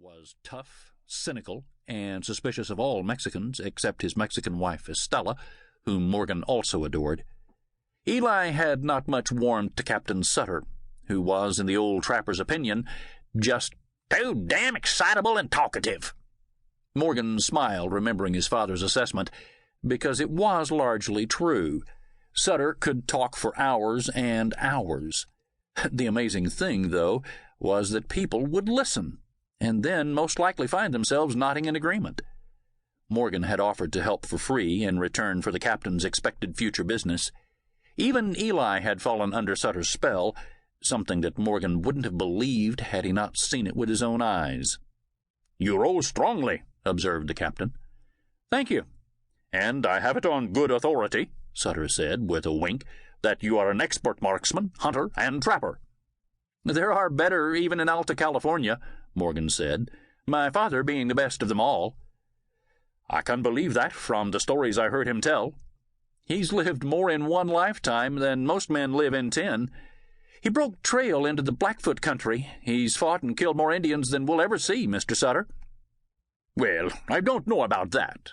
was tough, cynical, and suspicious of all Mexicans except his Mexican wife Estella, whom Morgan also adored. Eli had not much warmed to Captain Sutter, who was, in the old trapper's opinion, just too damn excitable and talkative. Morgan smiled, remembering his father's assessment, because it was largely true. Sutter could talk for hours and hours. The amazing thing, though, was that people would listen, and then most likely find themselves nodding in agreement. Morgan had offered to help for free in return for the captain's expected future business. Even Eli had fallen under Sutter's spell, something that Morgan wouldn't have believed had he not seen it with his own eyes. "You row strongly," observed the captain. "Thank you." "And I have it on good authority," Sutter said, with a wink, "that you are an expert marksman, hunter, and trapper." "There are better even in Alta California," Morgan said, "my father being the best of them all." "I can believe that from the stories I heard him tell." "He's lived more in one lifetime than most men live in 10. He broke trail into the Blackfoot country. He's fought and killed more Indians than we'll ever see, Mr. Sutter." "Well, I don't know about that."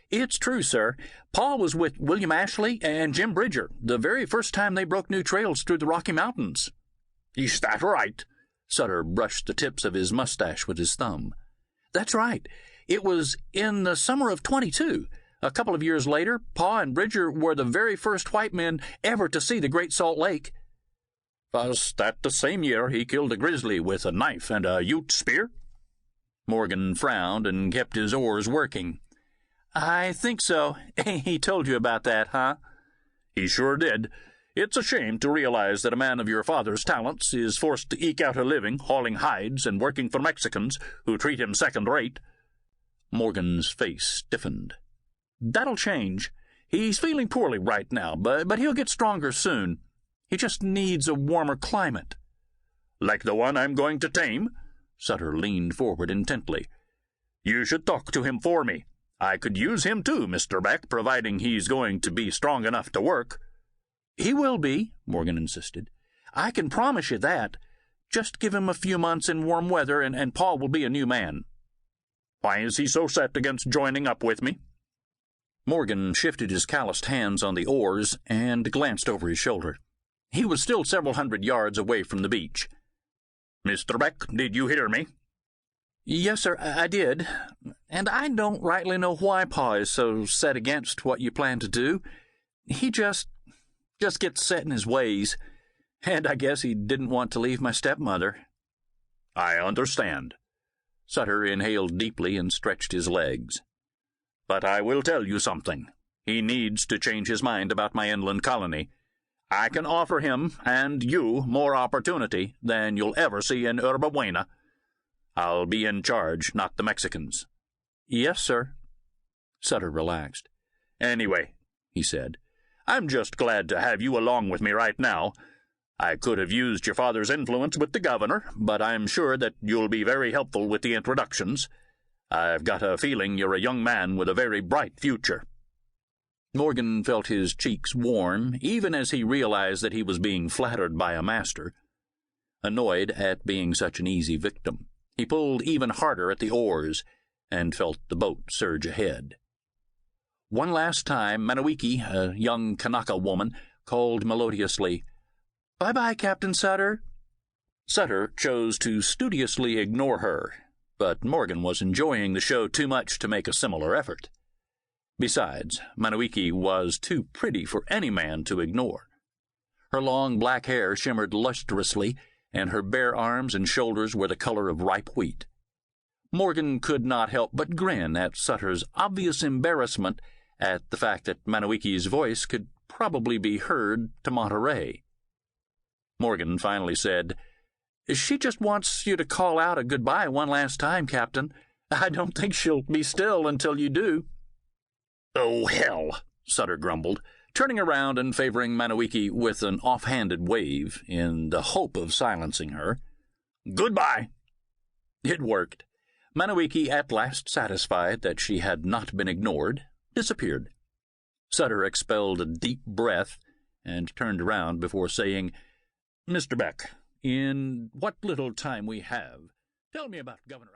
"It's true, sir. Pa was with William Ashley and Jim Bridger the very first time they broke new trails through the Rocky Mountains." "Is that right?" Sutter brushed the tips of his mustache with his thumb. "That's right. It was in the summer of 22. A couple of years later, Pa and Bridger were the very first white men ever to see the Great Salt Lake." "Was that the same year he killed a grizzly with a knife and a Ute spear?" Morgan frowned and kept his oars working. "I think so. He told you about that, huh?" "He sure did. It's a shame to realize that a man of your father's talents is forced to eke out a living hauling hides and working for Mexicans who treat him second-rate." Morgan's face stiffened. "That'll change. He's feeling poorly right now, but he'll get stronger soon. He just needs a warmer climate." "Like the one I'm going to tame?" Sutter leaned forward intently. "You should talk to him for me. I could use him too, Mr. Beck, providing he's going to be strong enough to work." "He will be," Morgan insisted. "I can promise you that. Just give him a few months in warm weather, and Paul will be a new man." "Why is he so set against joining up with me?" Morgan shifted his calloused hands on the oars and glanced over his shoulder. He was still several hundred yards away from the beach. "Mr. Beck, did you hear me?" "Yes, sir, I did. And I don't rightly know why Pa is so set against what you plan to do. He just gets set in his ways. And I guess he didn't want to leave my stepmother." "I understand." Sutter inhaled deeply and stretched his legs. "But I will tell you something. He needs to change his mind about my inland colony. I can offer him and you more opportunity than you'll ever see in Yerba Buena. I'll be in charge, not the Mexicans." "Yes, sir." Sutter relaxed. "Anyway," he said, "I'm just glad to have you along with me right now. I could have used your father's influence with the governor, but I'm sure that you'll be very helpful with the introductions. I've got a feeling you're a young man with a very bright future." Morgan felt his cheeks warm, even as he realized that he was being flattered by a master. Annoyed at being such an easy victim, he pulled even harder at the oars and felt the boat surge ahead. One last time, Manawiki, a young Kanaka woman, called melodiously, "Bye-bye, Captain Sutter." Sutter chose to studiously ignore her, but Morgan was enjoying the show too much to make a similar effort. Besides, Manawiki was too pretty for any man to ignore. Her long black hair shimmered lustrously, and her bare arms and shoulders were the color of ripe wheat. Morgan could not help but grin at Sutter's obvious embarrassment at the fact that Manawiki's voice could probably be heard to Monterey. Morgan finally said, "She just wants you to call out a goodbye one last time, Captain. I don't think she'll be still until you do." "Oh, hell," Sutter grumbled, turning around and favoring Manawiki with an off-handed wave in the hope of silencing her. "Goodbye." It worked. Manawiki, at last satisfied that she had not been ignored, disappeared. Sutter expelled a deep breath and turned around before saying, "Mr. Beck, in what little time we have, tell me about Governor